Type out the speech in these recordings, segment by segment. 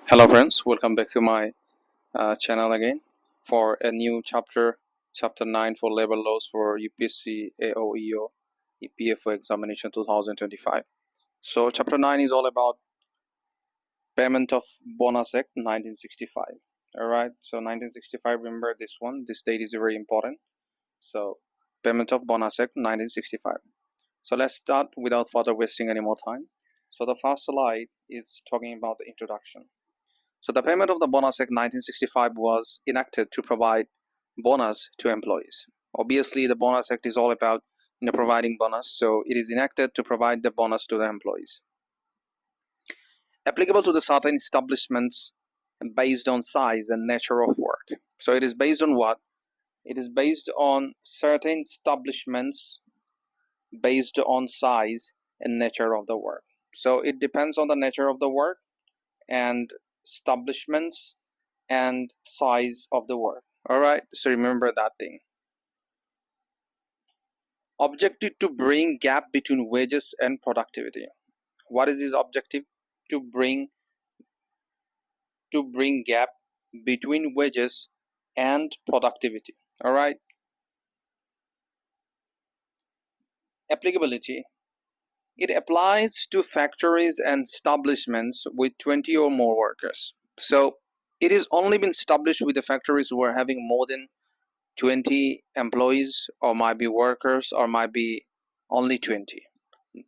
Hello friends, welcome back to my channel again for a new chapter 9 for labor laws for UPSC AO EO EPFO examination 2025. So chapter 9 is all about payment of bonus act 1965. All right, so 1965, remember this one, this date is very important. So payment of bonus act 1965. So let's start without further wasting any more time. So the first slide is talking about the introduction. So the payment of the Bonus Act 1965 was enacted to provide bonus to employees. Obviously, the Bonus Act is all about providing bonus, so it is enacted to provide the bonus to the employees. Applicable to the certain establishments based on size and nature of work. So it is based on what? It is based on certain establishments based on size and nature of the work. So it depends on the nature of the work and establishments and size of the work. All right, so remember that thing. Objective to bring gap between wages and productivity. What is his objective? To bring gap between wages and productivity. All right. Applicability. It applies to factories and establishments with 20 or more workers. So it is only been established with the factories who are having more than 20 employees, or might be workers, or might be only 20.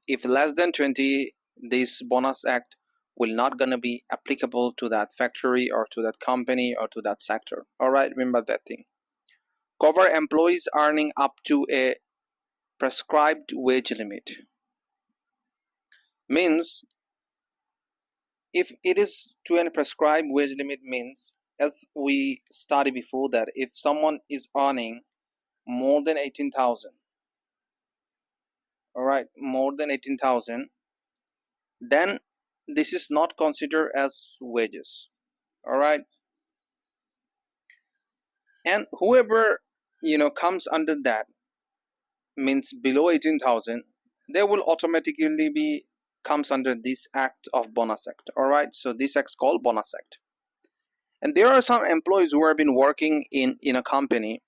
If less than 20, this bonus act will not gonna be applicable to that factory or to that company or to that sector. All right, remember that thing. Cover employees earning up to a prescribed wage limit. Means if it is to a prescribed wage limit, means, as we studied before, that if someone is earning more than 18,000, all right, more than 18,000, then this is not considered as wages. All right, and whoever comes under that, means below 18,000, they will automatically be comes under this act of bonus act. All right, so this act's called bonus act. And there are some employees who have been working in a company,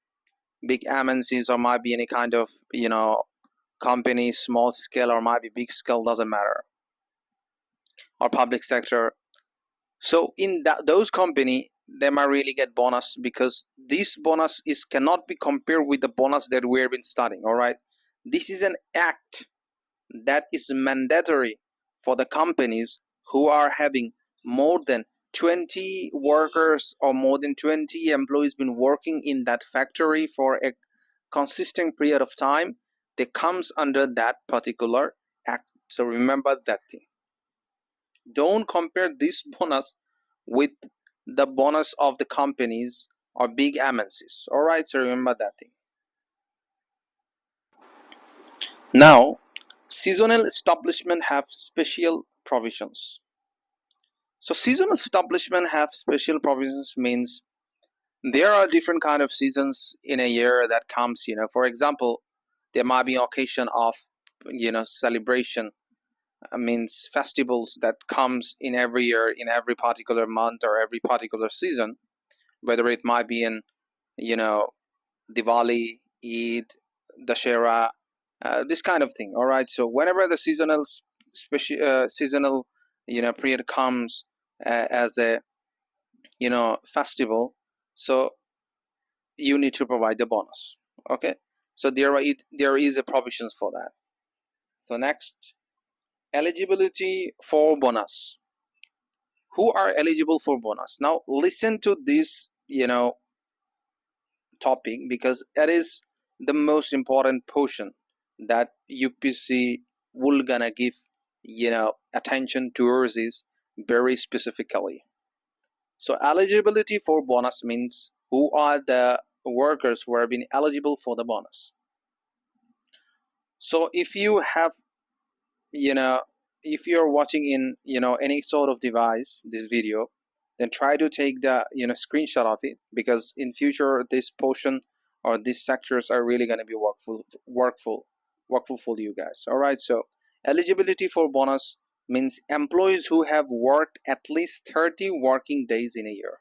big MNCs, or might be any kind of company, small scale or might be big scale, doesn't matter, or public sector. So in those company, they might really get bonus, because this bonus is cannot be compared with the bonus that we have been studying. All right, this is an act that is mandatory for the companies who are having more than 20 workers or more than 20 employees been working in that factory for a consistent period of time. They comes under that particular act. So remember that thing. Don't compare this bonus with the bonus of the companies or big MNCs. All right, so remember that thing. Now, seasonal establishment have special provisions. So seasonal establishment have special provisions, means there are different kind of seasons in a year that comes, for example, there might be occasion of celebration, means festivals that comes in every year, in every particular month or every particular season, whether it might be in Diwali, Eid, Dashera, this kind of thing. All right, so whenever the seasonal period comes as a festival, so you need to provide the bonus. Okay, so there is a provisions for that. So next, eligibility for bonus. Who are eligible for bonus? Now listen to this topic, because it is the most important portion that UPSC will gonna give attention towards this very specifically. So eligibility for bonus means who are the workers who have been eligible for the bonus. So if you have if you're watching in any sort of device this video, then try to take the screenshot of it, because in future this portion or these sectors are really going to be workful for you guys. All right, so eligibility for bonus means employees who have worked at least 30 working days in a year.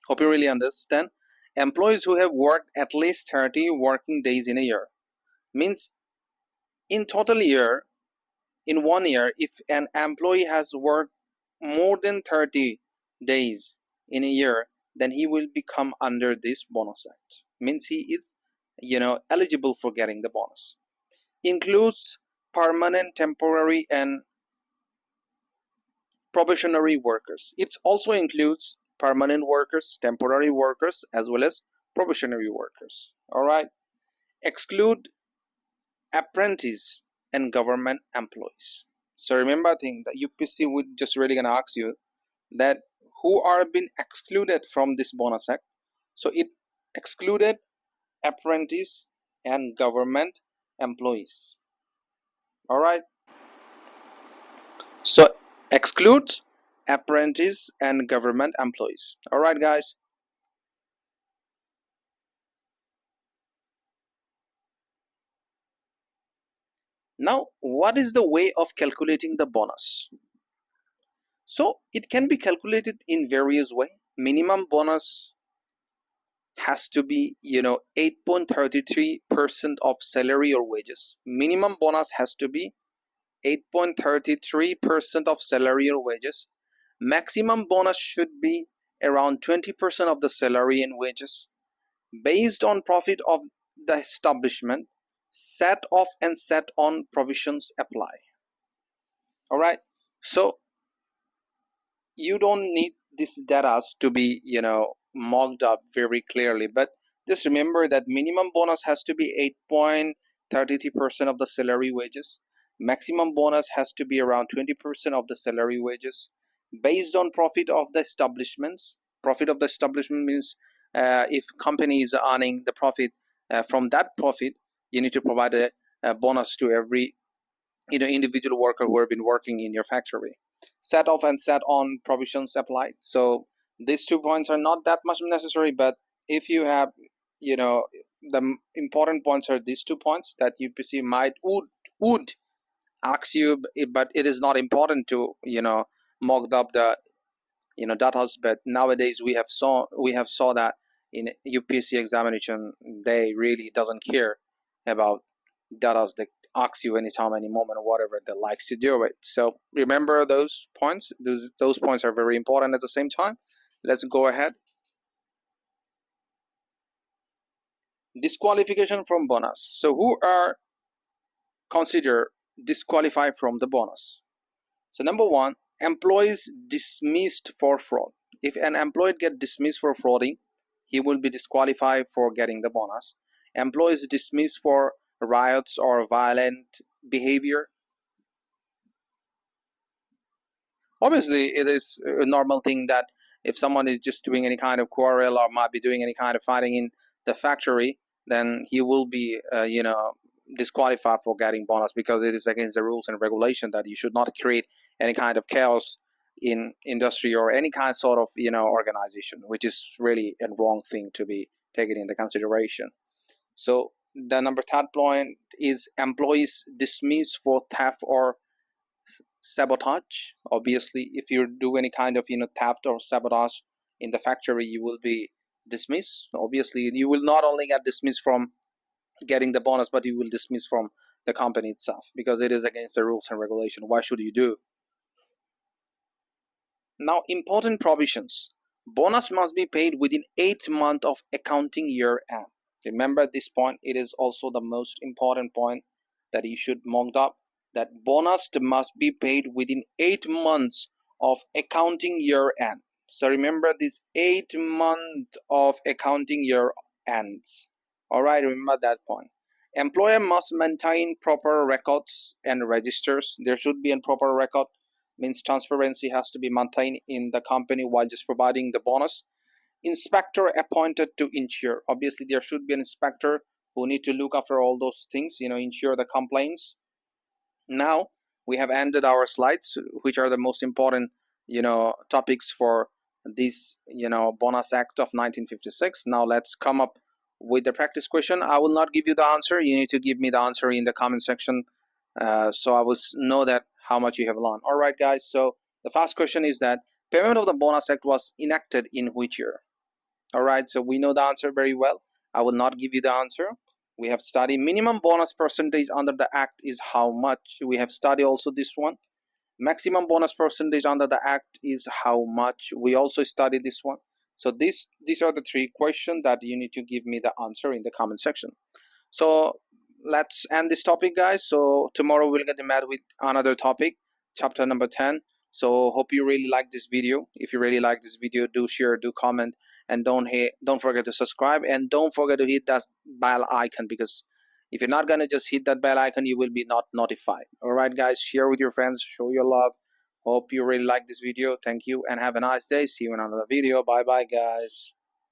Hope you really understand. Employees who have worked at least 30 working days in a year means in total year, in 1 year, if an employee has worked more than 30 days in a year, then he will become under this bonus act. Means he is, eligible for getting the bonus. Includes permanent, temporary, and probationary workers. It also includes permanent workers, temporary workers, as well as probationary workers. All right. Exclude apprentice and government employees. So remember, I think that UPSC would just really gonna ask you that who are being excluded from this bonus act. So it excluded apprentice and government employees. All right. So excludes apprentice and government employees. All right, guys. Now, what is the way of calculating the bonus? So it can be calculated in various ways. Minimum bonus has to be 8.33% of salary or wages. Minimum bonus has to be 8.33% of salary or wages. Maximum bonus should be around 20% of the salary and wages based on profit of the establishment. Set off and set on provisions apply. All right, so you don't need this data to be mocked up very clearly, but just remember that minimum bonus has to be 8.33% of the salary wages. Maximum bonus has to be around 20% of the salary wages based on profit of the establishments. Profit of the establishment means if company is earning the profit, from that profit you need to provide a bonus to every individual worker who have been working in your factory. Set off and set on provisions applied. So these 2 points are not that much necessary, but if you have the important points are these 2 points that UPSC would ask you, but it is not important to mock up the data. But nowadays we have saw that in UPSC examination they really doesn't care about data. They ask you anytime, any moment, or whatever they likes to do it. So remember those points. Those points are very important at the same time. Let's go ahead. Disqualification from bonus. So who are considered disqualified from the bonus? So number one, employees dismissed for fraud. If an employee get dismissed for frauding, he will be disqualified for getting the bonus. Employees dismissed for riots or violent behavior. Obviously, it is a normal thing that if someone is just doing any kind of quarrel or might be doing any kind of fighting in the factory, then he will be, disqualified for getting bonus because it is against the rules and regulation that you should not create any kind of chaos in industry or any kind sort of organization, which is really a wrong thing to be taken into consideration. So the number third point is employees dismissed for theft or sabotage. Obviously, if you do any kind of theft or sabotage in the factory, you will be dismissed. Obviously, you will not only get dismissed from getting the bonus, but you will dismiss from the company itself because it is against the rules and regulation. Why should you do? Now, important provisions. Bonus must be paid within 8 months of accounting year end. Remember this point. It is also the most important point that you should mark up, that bonus must be paid within 8 months of accounting year end. So remember this 8 month of accounting year ends. All right, remember that point. Employer must maintain proper records and registers. There should be a proper record, means transparency has to be maintained in the company while just providing the bonus. Inspector appointed to ensure. Obviously, there should be an inspector who need to look after all those things, ensure the complaints. Now we have ended our slides, which are the most important topics for this bonus act of 1956. Now let's come up with the practice question. I will not give you the answer. You need to give me the answer in the comment section so I will know that how much you have learned. All right, guys. So the first question is that payment of the bonus act was enacted in which year? All right, so we know the answer very well. I will not give you the answer. We have studied minimum bonus percentage under the act is how much. We have studied also this one. Maximum bonus percentage under the act is how much. We also studied this one. So these are the three questions that you need to give me the answer in the comment section. So let's end this topic, guys. So tomorrow we'll get mad with another topic, chapter number 10. So hope you really like this video. If you really like this video, do share, do comment, and don't forget to subscribe, and don't forget to hit that bell icon, because if you're not gonna just hit that bell icon, you will be not notified. All right, guys, share with your friends, show your love. Hope you really like this video. Thank you and have a nice day. See you in another video. Bye bye, guys.